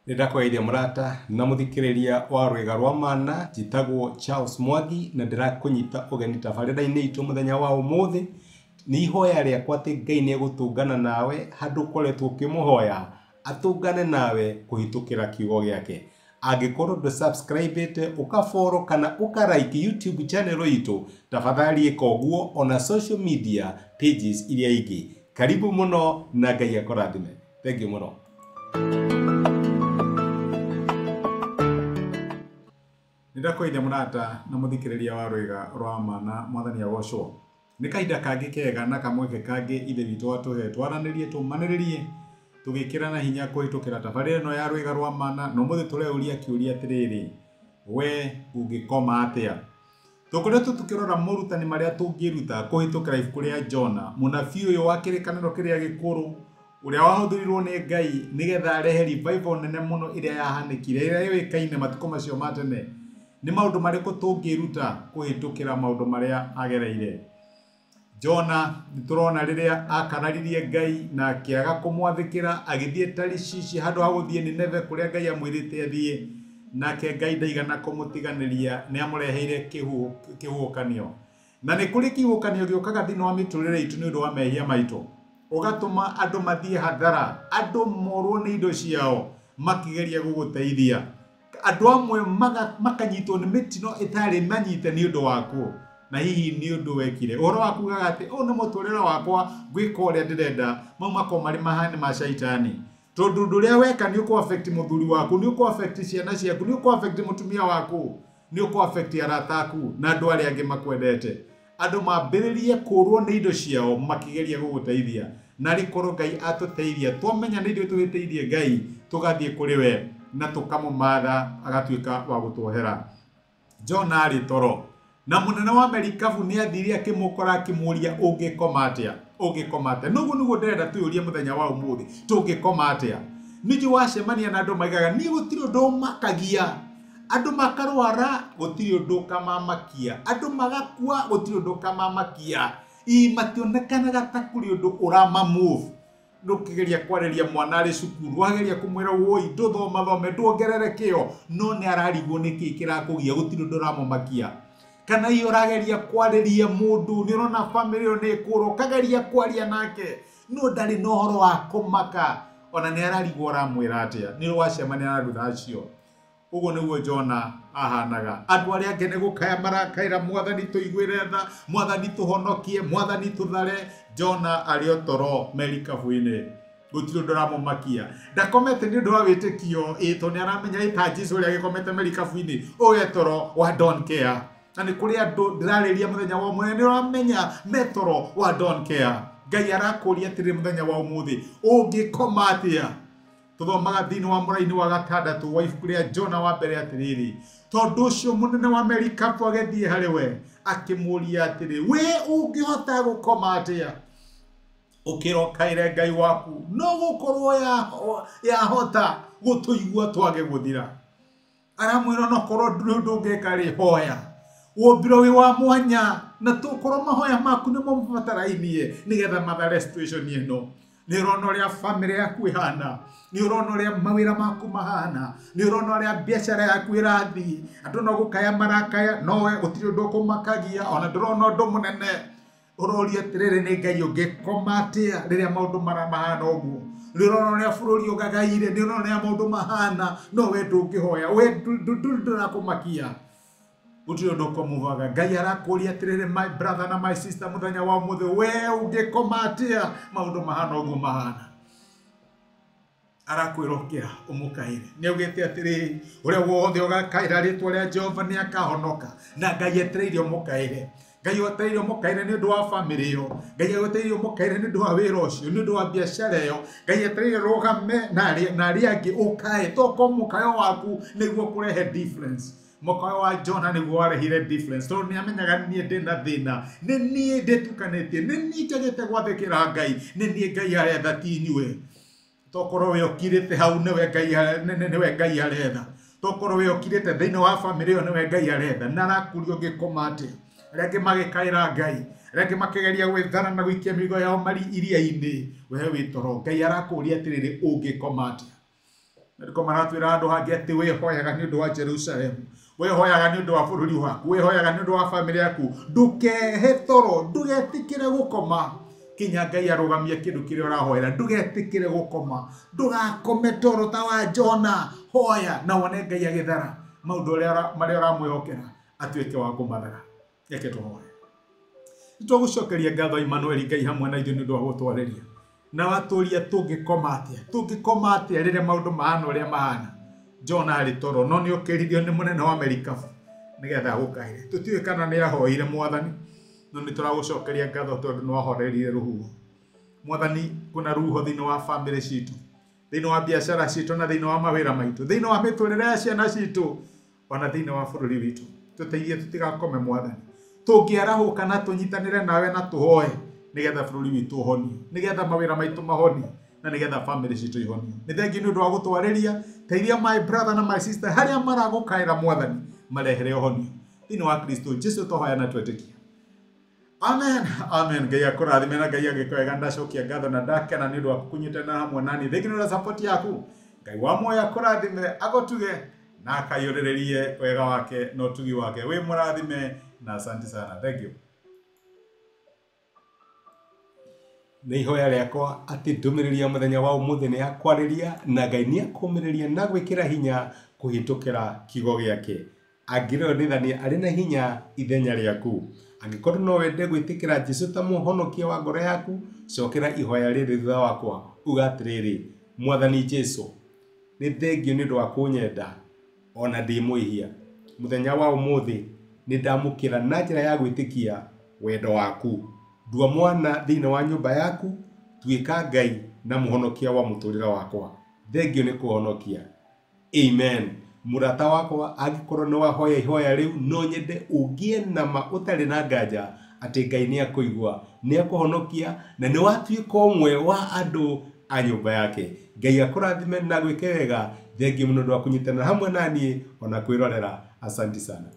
Ndakwaire murata na muthikiriria wa rwega rwa mana jitagwo Charles Mwangi na ndirakunyita ugeni tabarira-ini itu muthenya wa umuthi ni ihoya riakwa ati Ngai ni egutungana nawe handu ukoretwo ukimuhoya atungane nawe kuhitukira kiugo giake. Angikorwo ndu subscribe ukafollow kana ukarike YouTube channel itu tafadhali eka uguo ona social media pages iria ingi. Karibu muno na Ngai akurathime. Thank you muno. Ndakoide murata na muthikiriria wa rwega rwa mana mwathani agocwo ni kahinda kangi kega na kamweke kangi ithe witu atuhe twaranirie tumaniririe tugikirana hinya kuhitukira tabarira no ya rwega rwa mana no muthi tureuria kiuria atiriri we ungikoma atia tukoretwo tukirora murutani maria tungiruta kuhitukira ibuku ria Jona munabii uyu wa kirikaniro kiria gikuru uria wahuthirirwo ni Ngai nigetha arehe revival nene muno iria yahanikire iria yoikaine matuko macio matene. Ni maundu mariko tungiruta kuhitukira maundu maria agereire. Jona niturona riria akararirie Ngai na akiaga kumwathikira agithie Tarishishi handu ha guthie Nineve kuria Ngai amwirite athie nake Ngai ndaigana kumutiganiria ni amureheire kihukanio na ni kuri kihukanio giokaga thini wa miturire itu ni undu wa mehia maitu ugatuma andu mathie hathara andu morwo ni indo ciao makigeria guguteithia andu amwe makanyitwo ni mitino itari manyite ni undu waku na hihi ni undu wekire uhoro waku gagati ona muturira wakwa gwika uria ndirenda maumako mari mahani ma shaitani tondu nduria weka ni uko affect muthuri waku ni uko affect ciana ciaku ni uko affect mutumia waku ni uko affect arata aku na andu aria angi makwendete andu mambiririe kurwo ni indo ciao makigeria guguteithia na rikorwo Ngai atuteithia twamenya ni ndio tuteithie Ngai tugathie kuri we na tukamumatha agatuika wa gutuohera. Jona ari toro na munene wa Merikabu ni athiri akimukora akimuria ungikoma atia nugu nugu ndirenda tuyurie muthenya wa umuthi tungikoma atia niju wacemania na andu maigaga ni gutiri undu makagia andu makarwara gutiri undu kamamakia andu magakua gutiri undu kamamakia mationekanaga ta kuri undu urama move nukigeria kwareria mwana ari cukuru wageria kumwira woi nduthoma nduongerere kio no ni ararigwo niki kirakugia gutiri undu ramumakia kana iyo rageria kwareria mundu ni rona family yo ni kuro kageria kwaria nake no ndari no horo wa kumaka ona ni ararigwo ramwira atia ni wacemania na rutha acio ugo niguo Jona ahanaga andu aria ange ni gukaya marakaira mwathani tuigwire tha mwathani tuhonokie mwathani tuthare. Jona ario toro Merikabu-ini gutiri undu ramumakia ndakomete ni undu wa witikio ito ni aramenya ita Jesu uria gikomete Merikabu-ini uye toro wa don't care na ni kuri andu ndirariria muthenya wa umuthi ni uramenya metoro wa don't care. Ngai arakuria atiri muthenya wa umuthi ungikoma atia tuthomaga thini wa muraini wa gatandatu wa ibuku ria Jona wa mbere atiriri tondu ucio munene wa Merikabu agethie hari we akimuria atiri we ungihota gukoma atia ukirokaire Ngai waku no gukorwo yahota gutuigua twage guthira aramwira no korwo ndungeka ri hoya wombiro wi wa mwanya na tukorwo mahoya maku ni mo mubatarainie nigetha mathare situation ino ni rono ria family yaku ihana ni rono ria mawira maku mahana ni rono ria biashara yaku irathi andu no gukaya marakaya nowe gutiri undu kumakagia ona ndrono ndu munene uroria tiriri ni Ngai ungikoma atia riria maundu maramahana uguo ni rono ria bururi ugagaire ni rono ria maundu mahana nowe ndungihoya we ndurakumakia gutiri undu kumuvaga. Ngai arakuria atiriri my brother na my sister muthenya wa umuthi we ungikoma atia maundu mahana uguo mahana arakwirokia umukaire ni augite atiri uria wothe ugakaira ritwa ria Jehova ni akahonoka na Ngai etereire umukaire. Ngai etereire umukaire ni undu wa family yo Ngai etereire umukaire ni undu wa wira ucio ni undu wa biashara yo Ngai etereire rugame na ria angi ukae toko mukayo waku niguo kurehe difference. Mukayo wa Jona niguo warehire difference tondu ni amenyaga nie ndina thina ni nie nditukanetie ni nie njagite gwathikira Ngai ni nie Ngai aretha ti inyue tokorwo we okirite hau niwe Ngai aretha tokorwo we okirite thiini wa family yo niwe Ngai aretha na arakurio ngikoma ati rege magikaira Ngai rege makigeria gwithana na gwikia migo yao mari iria-ini we witoro Ngai arakuria atiriri ungikoma ati Ndiko maratwira andu hangi ati wihoyaga ni undu wa Jerusalem, wihoyaga ni undu wa bururi waku, wihoyaga ni undu wa family yaku, ndukehe toro, ndugetikire gukoma kinya Ngai arugamie kindu kiria urahoera, ndugetikire gukoma, ndugakome toro ta wa Jona, hoya na wone Ngai agithara maundu maria uramwihokera atuike wa kumathaga. Reke tuhoye. Nitũgucokeria ngatho Emmanuel Ngai hamwe na ithuĩ nĩ ũndũ wa gũtwarĩria na waturia tũngĩkoma atĩa rĩrĩa maũndũ mahana ũrĩa mahana. Jona arĩ toro no nĩ ũkĩririo nĩ mũnene wa Merikabu nĩgetha gũkaire. Tũtiũĩ kana nĩ ahoire Mwathani, no nĩ tũragũcokeria ngatho tondũ nĩ wahoreire rũhuho. Mwathani, kuna rũhuho thĩinĩ wa family citũ, thĩinĩ wa biacara citũ na thĩinĩ wa mawĩra maitũ, thĩinĩ wa mĩtũrĩre ya ciana citũ, ona thĩinĩ wa bũrũri witũ. Tũteithie tũtigakome Mwathani, tũngĩarahũka na tũnyitanĩre nawe na tũhoe nigetha bũrũri witũ ũhonio, nigetha mawĩra maitũ mahonio, na nigetha family citũ ihonio. Nĩ thengiũ nĩ ũndũ wa gũtwarĩria. Teithia my brother na my sister harĩa maragũkaĩra Mwathani, marehere ũhonio thĩinĩ wa Kristo Jesũ tũhoya na twetĩkia. Amen. Amen. Ngai akũrathime na Ngai agĩkwega. Ndacokia ngatho na ndakena nĩ ũndũ wa kũnyitana hamwe nani. Thengiũ nĩ ũndũ wa support yaku. Ngai wa muoyo akũrathime, agũtuge na akayũrĩrĩrie wega wake na ũtugi wake. Wĩ mũrathime na asante sana. Thank you. Nĩ ihoya rĩakwa atĩ ndũmĩrĩri ya mũthenya wa ũmũthĩ nĩ yakwarĩria na Ngai nĩ akũmĩrĩria na gwĩkĩra hinya kũhĩtũkĩra kiugo gĩake. Angĩrĩonithania arĩ na hinya ithenya rĩaku. Angĩkorwo no wende gwĩtĩkĩra Jesũ ta mũhonokia wa ngoro yaku, cokera ihoya rĩrĩ thutha wakwa, uga atĩrĩrĩ: Mwathani Jesũ, nĩ thengiũ nĩ ũndũ wa kũnyenda ona ndĩ mwĩhia. Mũthenya wa ũmũthĩ nĩ ndamũkĩra na njĩra ya gwĩtĩkia wendo waku. Ndua mwana thĩinĩ wa nyũmba yaku, tuĩka Ngai na mũhonokia wa mũtũrĩre wakwa. Thengiũ nĩ kũhonokia. Amen. Mũrata wakwa, angĩkorwo nĩ wahoya ihoya rĩu, no nyende ũgĩe na ma ũtarĩ na nganja atĩ Ngai nĩ akũigua, nĩ akũhonokia na nĩ watuĩka ũmwe wa andũ a nyũmba yake. Ngai akũrathime na gwĩke wega. Thengiũ mũno nĩ ũndũ wa kũnyitanĩra hamwe naniĩ ona kwĩrorera. Asante sana.